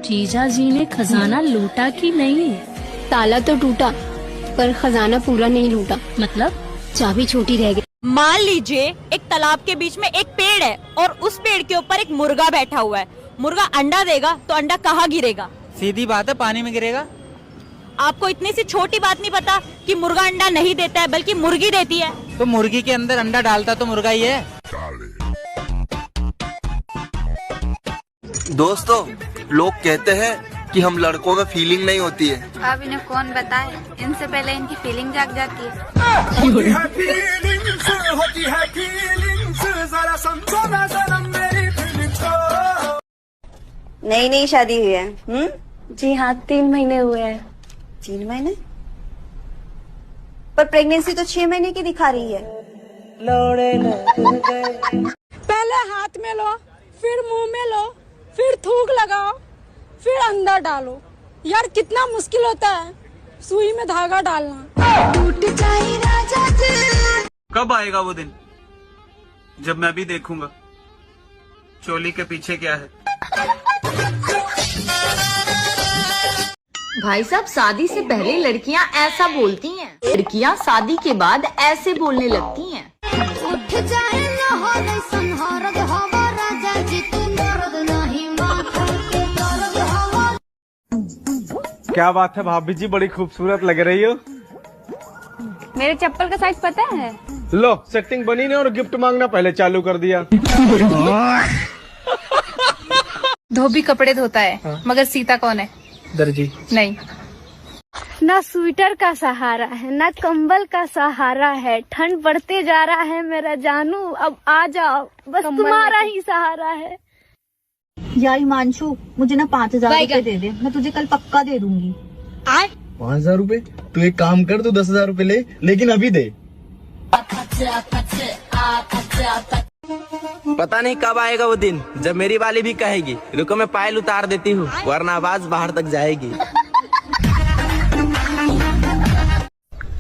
जीजा जी ने खजाना लूटा कि नहीं? ताला तो टूटा पर खजाना पूरा नहीं लूटा। मतलब चाबी छोटी रह गई। मान लीजिए एक तालाब के बीच में एक पेड़ है और उस पेड़ के ऊपर एक मुर्गा बैठा हुआ है। मुर्गा अंडा देगा तो अंडा कहाँ गिरेगा? सीधी बात है, पानी में गिरेगा। आपको इतनी सी छोटी बात नहीं पता कि मुर्गा अंडा नहीं देता है बल्कि मुर्गी देती है। तो मुर्गी के अंदर अंडा डालता तो मुर्गा ही है। दोस्तों, लोग कहते हैं कि हम लड़कों में फीलिंग नहीं होती है। अब इन्हें कौन बताए, इनसे पहले इनकी फीलिंग जाग जाती है। नई नई शादी हुई है? जी हाँ, 3 महीने हुए हैं। 3 महीने? पर प्रेगनेंसी तो 6 महीने की दिखा रही है। पहले हाथ में लो, फिर मुंह में लो, फिर थूक लगाओ, फिर अंदर डालो। यार कितना मुश्किल होता है सुई में धागा डालना। टूट जाए राजा जी। कब आएगा वो दिन जब मैं भी देखूंगा चोली के पीछे क्या है। भाई साहब, शादी से पहले लड़कियां ऐसा बोलती हैं, लड़कियां शादी के बाद ऐसे बोलने लगती हैं। उठ जाए लाहौर संहारद हवा राजा जी, तू मर्द नहीं माथा के दर्द हवा। क्या बात है भाभी जी, बड़ी खूबसूरत लग रही हो। मेरे चप्पल का साइज पता है? लो, सेटिंग बनी नहीं और गिफ्ट मांगना पहले चालू कर दिया। धोबी कपड़े धोता है मगर सीता कौन है? दर्जी। नहीं। ना स्वेटर का सहारा है, ना कंबल का सहारा है। ठंड बढ़ते जा रहा है मेरा जानू, अब आ जाओ, बस तुम्हारा ही सहारा है। यार हिमांशु, मुझे ना 5,000 रुपए दे दे, मैं तुझे कल पक्का दे दूंगी। 5,000 रुपए? तू एक काम कर, तू 10,000 रुपए ले, लेकिन अभी दे। पता नहीं कब आएगा वो दिन जब मेरी वाली भी कहेगी रुको मैं पायल उतार देती हूँ वरना आवाज बाहर तक जाएगी।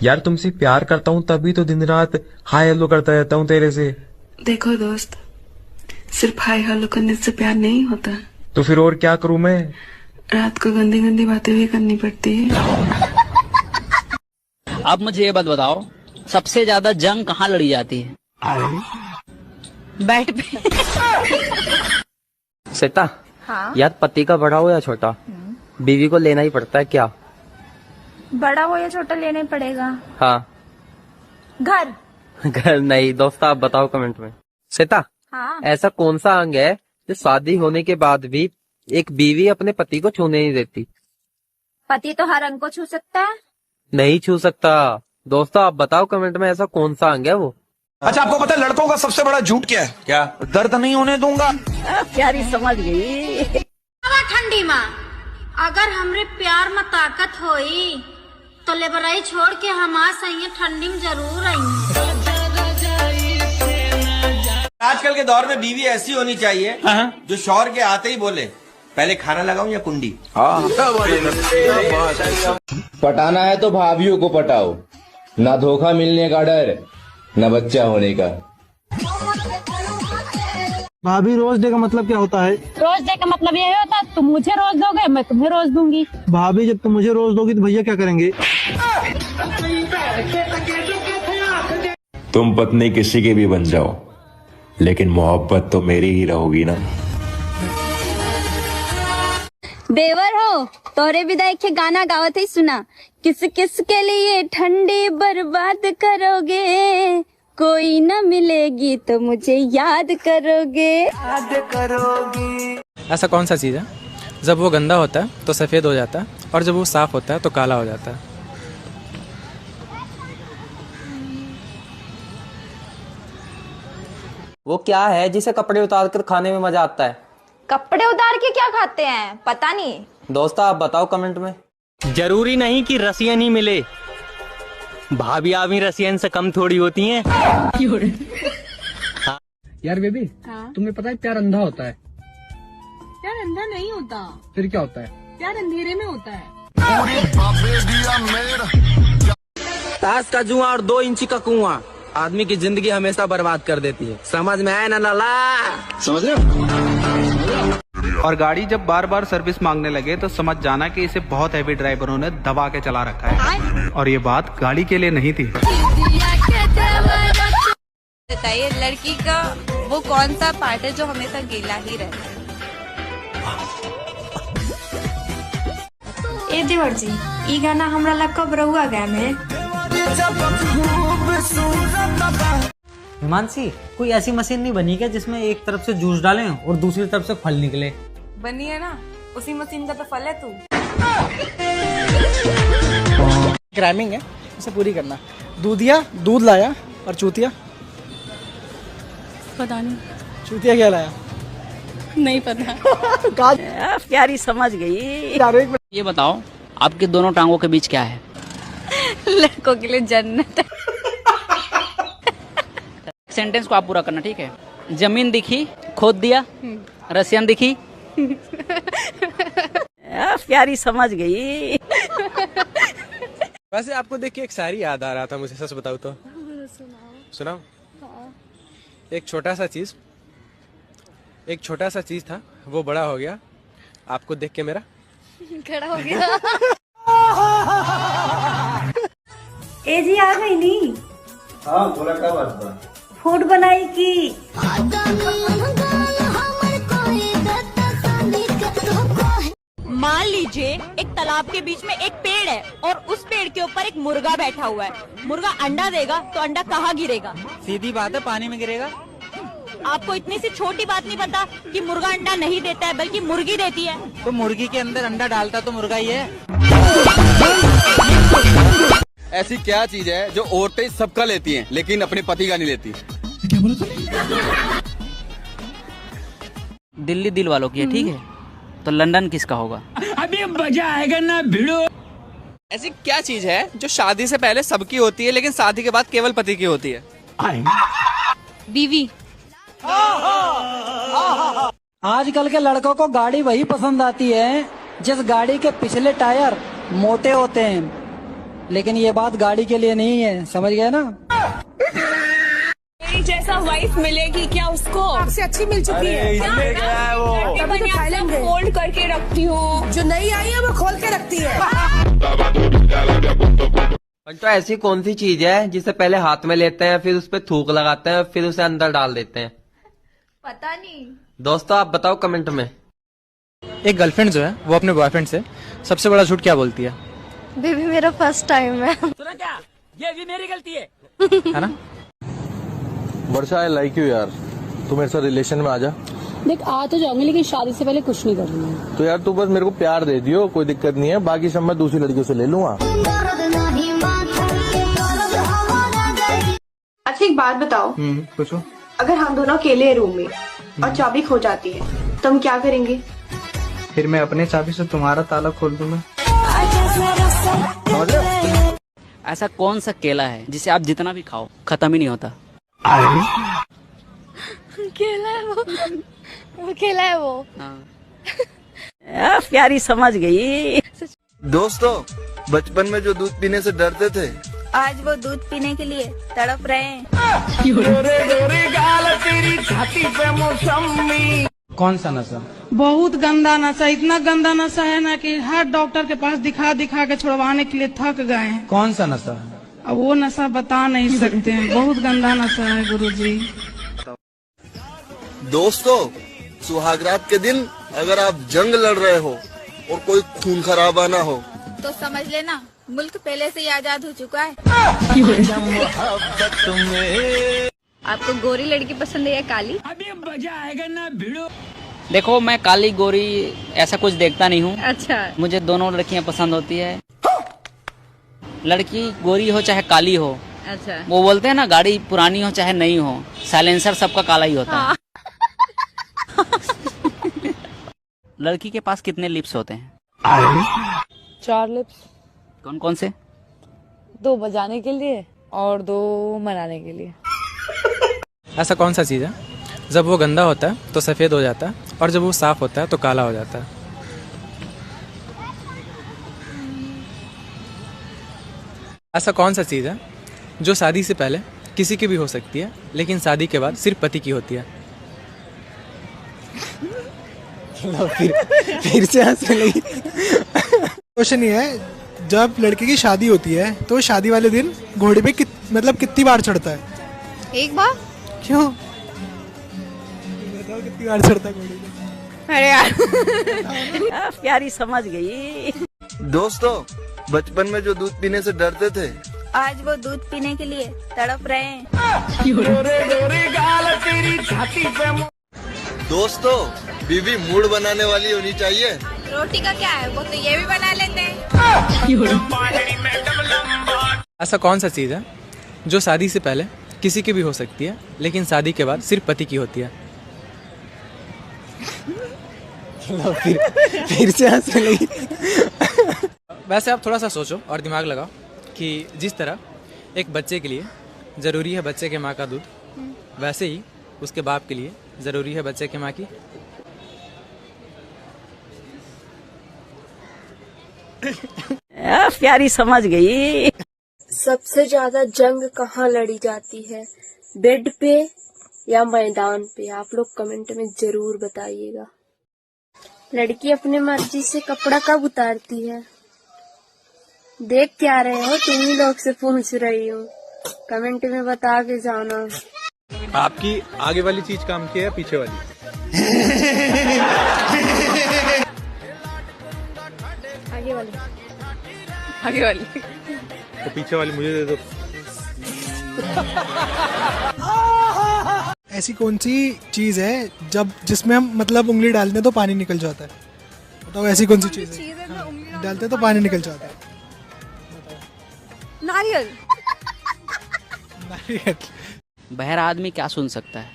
यार तुमसे प्यार करता हूँ तभी तो दिन रात हाय हेलो करता रहता हूँ तेरे से। देखो दोस्त, सिर्फ हाय हेलो करने से प्यार नहीं होता। तो फिर और क्या करूँ मैं? रात को गंदी गंदी बातें भी करनी पड़ती है। अब मुझे ये बात बताओ, सबसे ज्यादा जंग कहाँ लड़ी जाती है? बैठ पे। सीता, हाँ? यार पति का बड़ा हो या छोटा, बीवी को लेना ही पड़ता है क्या? बड़ा हो या छोटा लेना ही पड़ेगा। हाँ। घर नहीं दोस्त, आप बताओ कमेंट में। सीता, हाँ? ऐसा कौन सा अंग है जो शादी होने के बाद भी एक बीवी अपने पति को छूने नहीं देती? पति तो हर अंग को छू सकता है। नहीं छू सकता। दोस्तों आप बताओ कमेंट में ऐसा कौन सा अंग है वो। अच्छा, आपको पता है लड़कों का सबसे बड़ा झूठ क्या है? क्या? दर्द नहीं होने दूंगा। प्यारी समझ गई। ठंडी माँ, अगर हमरे प्यार में ताकत होई तो लेबराई छोड़ के हम आ सही ठंडी में जरूर आई। आजकल के दौर में बीवी ऐसी होनी चाहिए जो शौहर के आते ही बोले पहले खाना लगाऊं या कुंडी। पटाना है तो भाभीियों को पटाओ, ना धोखा मिलने का डर न बच्चा होने का। भाभी, रोज डे का मतलब क्या होता है? रोज डे का मतलब यही होता है तुम मुझे रोज दोगे, मैं तुम्हें रोज दूंगी। भाभी, जब तुम मुझे रोज दोगी तो भैया क्या करेंगे? तुम पत्नी किसी की भी बन जाओ लेकिन मोहब्बत तो मेरी ही रहोगी ना। देवर हो, तोरे विदाई के गाना गावत ही सुना। किस किस के लिए ठंडी बर्बाद करोगे, कोई न मिलेगी तो मुझे याद करोगे। ऐसा कौन सा चीज है जब वो गंदा होता है तो सफेद हो जाता है और जब वो साफ होता है तो काला हो जाता है? वो क्या है जिसे कपड़े उतार कर खाने में मजा आता है? कपड़े उतार के क्या खाते हैं पता नहीं। दोस्तों आप बताओ कमेंट में। जरूरी नहीं कि रसियन ही मिले, भाभी आवी रसियन से कम थोड़ी होती हैं। यार बेबी, तुम्हें पता है प्यार अंधा होता है? प्यार अंधा नहीं होता। फिर क्या होता है? प्यार अंधेरे में होता है। ताश का जुआ और 2 इंची का कुआं आदमी की जिंदगी हमेशा बर्बाद कर देती है। समझ में आया ना लाला? समझ रहे हो? और गाड़ी जब बार बार सर्विस मांगने लगे तो समझ जाना कि इसे बहुत हैवी ड्राइवरों ने दबा के चला रखा है। और ये बात गाड़ी के लिए नहीं थी। बताइए लड़की का वो कौन सा पार्ट है जो हमेशा गीला ही रहता है? ए देवर जी, ई गाना हमरा ला कब रहुआ गाय में? हिमांशी, कोई ऐसी मशीन नहीं बनी क्या जिसमें एक तरफ से जूस डालें और दूसरी तरफ से फल निकले? बनी है ना, उसी मशीन का तो फल है तू। राइमिंग है, इसे पूरी करना। दूधिया दूध लाया और चूतिया पता नहीं। चूतिया क्या लाया? नहीं पता। प्यारी समझ गई। ये बताओ, आपके दोनों टांगों के बीच क्या है? लड़कों के लिए जन्नत है। सेंटेंस को आप पूरा करना, ठीक है? जमीन दिखी, खोद दिया, रसियन दिखी। प्यारी समझ गई। वैसे आपको देख के एक शायरी याद आ रहा था मुझे, सच बताऊं तो। सुनाओ। एक छोटा सा चीज था, वो बड़ा हो गया, आपको देख के मेरा खड़ा हो गया। ए जी आ गई नी? हाँ बोला, क्या बात था? फूड बनाई की? मान लीजिए एक तालाब के बीच में एक पेड़ है और उस पेड़ के ऊपर एक मुर्गा बैठा हुआ है। मुर्गा अंडा देगा तो अंडा कहाँ गिरेगा? सीधी बात है, पानी में गिरेगा। आपको इतनी सी छोटी बात नहीं पता कि मुर्गा अंडा नहीं देता है बल्कि मुर्गी देती है। तो मुर्गी के अंदर अंडा डालता तो मुर्गा ही है। ऐसी क्या चीज है जो औरतें सबका लेती हैं लेकिन अपने पति का नहीं लेती? दिल्ली दिल वालों की है, ठीक है? तो लंदन किसका होगा? अभी मजा आएगा ना भिड़ो। ऐसी क्या चीज है जो शादी से पहले सबकी होती है लेकिन शादी के बाद केवल पति की होती है? बीवी। आजकल के लड़कों को गाड़ी वही पसंद आती है जिस गाड़ी के पिछले टायर मोटे होते हैं, लेकिन ये बात गाड़ी के लिए नहीं है, समझ गए ना? मेरी जैसा वाइफ मिलेगी क्या उसको? आपसे अच्छी मिल चुकी है। तभी तो थाईलैंड फोल्ड करके रखती हूँ, जो नई आई है वो खोल के रखती है। तो ऐसी कौन सी चीज है जिसे पहले हाथ में लेते हैं, फिर उस पे थूक लगाते हैं, फिर उसे अंदर डाल देते हैं? पता नहीं। दोस्तों आप बताओ कमेंट में। एक गर्लफ्रेंड जो है वो अपने बॉयफ्रेंड से सबसे बड़ा झूठ क्या बोलती है? बेबी मेरा फर्स्ट टाइम है। सुना क्या? ये भी मेरी गलती है ना? वर्षा, आई लाइक यू यार, तू मेरे साथ रिलेशन में आ जा। देख आ तो जाऊंगी लेकिन शादी से पहले कुछ नहीं करूंगी। तो यार तू बस मेरे को प्यार दे दियो, कोई दिक्कत नहीं है, बाकी सब मैं दूसरी लड़कियों से ले लूंगा। अच्छा एक बात बताओ, पूछो। अगर हम दोनों अकेले रूम में और चाबी खो जाती है तो हम क्या करेंगे? फिर मैं अपने चाबी से तुम्हारा ताला खोल दूंगा। ऐसा कौन सा केला है जिसे आप जितना भी खाओ खत्म ही नहीं होता? केला है वो केला है वो। प्यारी समझ गई। दोस्तों, बचपन में जो दूध पीने से डरते थे, आज वो दूध पीने के लिए तड़प रहे हैं। कौन सा नशा? बहुत गंदा नशा, इतना गंदा नशा है ना कि हर डॉक्टर के पास दिखा दिखा के छुड़वाने के लिए थक गए हैं। कौन सा नशा? अब वो नशा बता नहीं सकते हैं, बहुत गंदा नशा है गुरुजी। दोस्तों सुहागरात के दिन अगर आप जंग लड़ रहे हो और कोई खून खराबा ना हो तो समझ लेना मुल्क पहले से ही आजाद हो चुका है। आपको गोरी लड़की पसंद है या काली? अभी मजा आएगा ना भिड़ो। देखो मैं काली गोरी ऐसा कुछ देखता नहीं हूँ। अच्छा। मुझे दोनों लड़कियाँ पसंद होती है, लड़की गोरी हो चाहे काली हो। अच्छा। वो बोलते हैं ना गाड़ी पुरानी हो चाहे नई हो, साइलेंसर सबका काला ही होता है। लड़की के पास कितने लिप्स होते हैं? 4 लिप्स। कौन कौन से? 2 बजाने के लिए और 2 मनाने के लिए। ऐसा कौन सा चीज है जब वो गंदा होता है तो सफेद हो जाता है और जब वो साफ होता है तो काला हो जाता है? ऐसा कौन सा चीज है जो शादी से पहले किसी की भी हो सकती है लेकिन शादी के बाद सिर्फ पति की होती है? फिर से हंसने लगी। क्वेश्चन ये है, जब लड़के की शादी होती है तो शादी वाले दिन घोड़े पे मतलब कितनी बार चढ़ता है? एक बार। क्यों? बताओ कितनी बार चढ़ता है घोड़े पे? अरे यार प्यारी समझ गई। दोस्तों, बचपन में जो दूध पीने से डरते थे, आज वो दूध पीने के लिए तड़प रहे हैं। दोस्तों, बीवी मूड बनाने वाली होनी चाहिए। रोटी का क्या है, वो तो ये भी बना लेते हैं। ऐसा कौन सा चीज है जो शादी से पहले किसी की भी हो सकती है लेकिन शादी के बाद सिर्फ पति की होती है? फिर से हंसने लगी। वैसे आप थोड़ा सा सोचो और दिमाग लगाओ कि जिस तरह एक बच्चे के लिए जरूरी है बच्चे के माँ का दूध, वैसे ही उसके बाप के लिए जरूरी है बच्चे के माँ की। प्यारी समझ गई। सबसे ज्यादा जंग कहाँ लड़ी जाती है, बेड पे या मैदान पे? आप लोग कमेंट में जरूर बताइएगा। लड़की अपने मर्जी से कपड़ा कब उतारती है? देख क्या रहे हो, तुम ही लोग से पूछ रही हूँ, कमेंट में बता के जाना। आपकी आगे वाली चीज काम की है पीछे वाली? आगे वाली। आगे वाली तो पीछे वाली मुझे दे दो। ऐसी कौन सी चीज है जब जिसमें हम मतलब उंगली डालते हैं तो पानी निकल जाता है? बताओ ऐसी कौन सी चीज है? हाँ, डालते हैं तो पानी निकल जाता है। नारियल। नारियल। बहरा आदमी क्या सुन सकता है?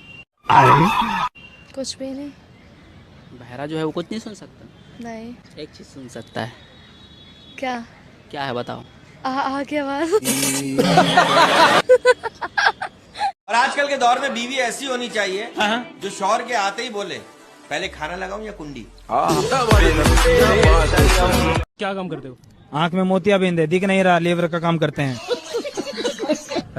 कुछ भी नहीं। बहरा जो है वो कुछ नहीं सुन सकता। नहीं। एक चीज सुन सकता है। क्या? क्या है बताओ? आगे आवाज। और आजकल के दौर में बीवी ऐसी होनी चाहिए जो शौहर के आते ही बोले, पहले खाना लगाऊं या कुंडी? क्या काम करते हो? आंख में मोतियाबिंद है, दिख नहीं रहा, लेबर का काम करते हैं।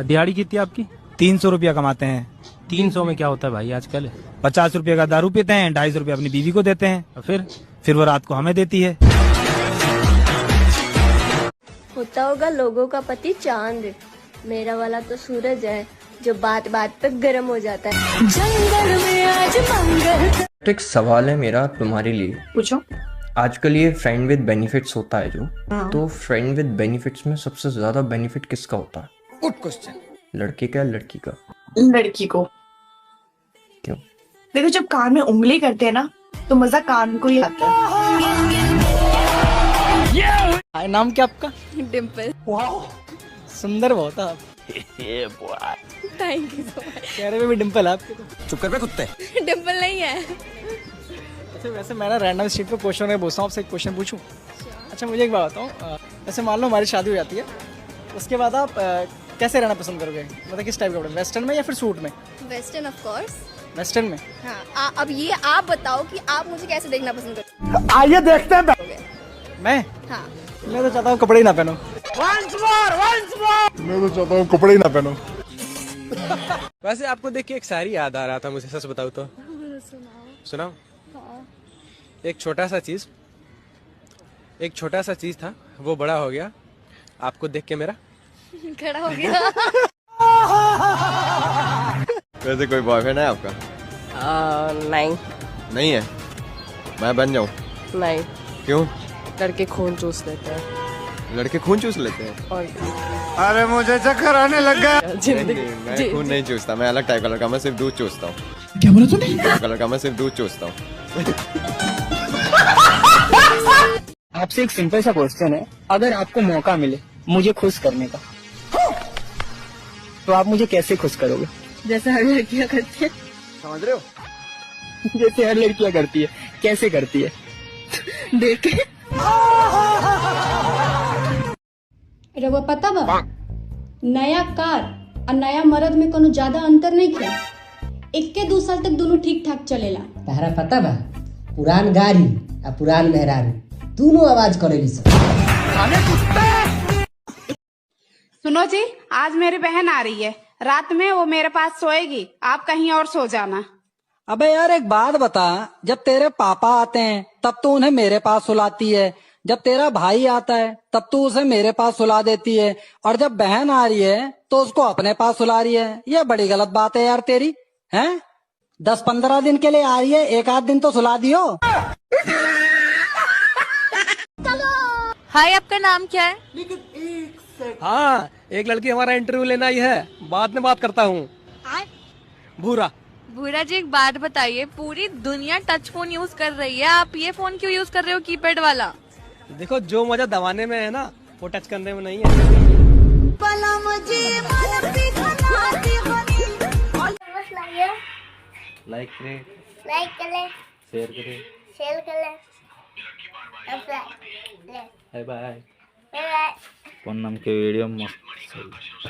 दिहाड़ी कितनी आपकी? 300 रुपया कमाते हैं। 300 में क्या होता है भाई आजकल? 50 रुपये का दारू पीते हैं, 250 रुपये अपनी बीवी को देते हैं, और फिर वो रात को हमें देती है। होता होगा लोगों का पति चांद, मेरा वाला तो सूरज है जो बात बात पे गर्म हो जाता है। जंगल में आज मंगल। एक सवाल है मेरा तुम्हारे लिए। पूछो। आजकल ये फ्रेंड विद बेनिफिट्स होता है जो, हाँ। तो फ्रेंड विद बेनिफिट्स में सबसे ज्यादा बेनिफिट किसका होता है? Good question. लड़के का या लड़की का? लड़की को। क्यों? देखो, जब कान में उंगली करते हैं ना तो मजा कान को ही आता है। नाम क्या आपका? डिम्पल। सुंदर बहुत आप। Thank you so much. चेहरे में भी डिम्पल है आपके। तो चुप कर बे कुत्ते। डिम्पल नहीं है। अच्छा, वैसे मैं ना रैंडम स्ट्रीट पे क्वेश्चन में पूछता हूँ, आपसे एक क्वेश्चन पूछूं? अच्छा, मुझे एक बात बताओ, वैसे मान लो हमारी शादी हो जाती है, उसके बाद आप कैसे रहना पसंद करोगे? मतलब किस टाइप के कपड़े, वेस्टर्न में या फिर सूट में? Western of course. वेस्टर्न में? हाँ। अब ये आप बताओ कि आप मुझे कैसे देखना पसंद करते? आइए देखते हैं। मैं? हाँ। मैं तो चाहता हूँ कपड़े ही ना पहनो। मैं तो चाहता हूँ कपड़े ही ना पहनो। वैसे आपको देख के एक शायरी याद आ रहा था मुझे, सच बताऊँ तो। सुनाओ। हाँ। एक छोटा सा चीज था, वो बड़ा हो गया आपको देख के मेरा खड़ा हो गया। वैसे कोई बॉयफ्रेंड है आपका? नहीं। नहीं है? मैं बन जाऊं? नहीं। क्यों? लड़के खून चूस लेते हैं। लड़के खून चूस लेते हैं? और अरे मुझे चक्कर आने लग गया। जिंदगी मैं खून नहीं चूसता, मैं अलग टाइप कलर का, मैं सिर्फ दूध चूसता हूँ। क्या बोला तूने? कलर का मैं सिर्फ दूध चूसता हूँ। आपसे एक सिंपल सा क्वेश्चन है, अगर आपको मौका मिले मुझे खुश करने का, तो आप मुझे कैसे खुश करोगे? जैसे हर लड़कियां करती है। समझ रहे हो? जैसे हर लड़कियां करती है। कैसे करती है? देख के। रवा पता बा, नया कार और नया मर्द में कोनो ज्यादा अंतर नहीं है। 1 साल तक दोनों ठीक ठाक चलेला। तहरा पता बा, पुरान गाड़ी और पुरान मेहरारू दोनों आवाज करेली सब। सुनो जी, आज मेरी बहन आ रही है, रात में वो मेरे पास सोएगी, आप कहीं और सो जाना। अबे यार एक बात बता, जब तेरे पापा आते हैं तब तो उन्हें मेरे पास सुलाती है, जब तेरा भाई आता है तब तू उसे मेरे पास सुला देती है, और जब बहन आ रही है तो उसको अपने पास सुला रही है। ये बड़ी गलत बात है यार तेरी, हैं? 10-15 दिन के लिए आ रही है, एक आध दिन तो सुला दियो। हाय, आपका नाम क्या है? हाँ, एक लड़की हमारा इंटरव्यू लेना ही है, बाद में बात करता हूँ। भूरा। भूरा जी, एक बात बताइए, पूरी दुनिया टच फोन यूज कर रही है, आप ये फोन क्यों यूज कर रहे हो, कीपैड वाला? देखो, जो मजा दबाने में है ना, वो टच करने में नहीं है। लाइक करें, शेयर करें, बाय बाय। पूनम के वीडियो मस्त।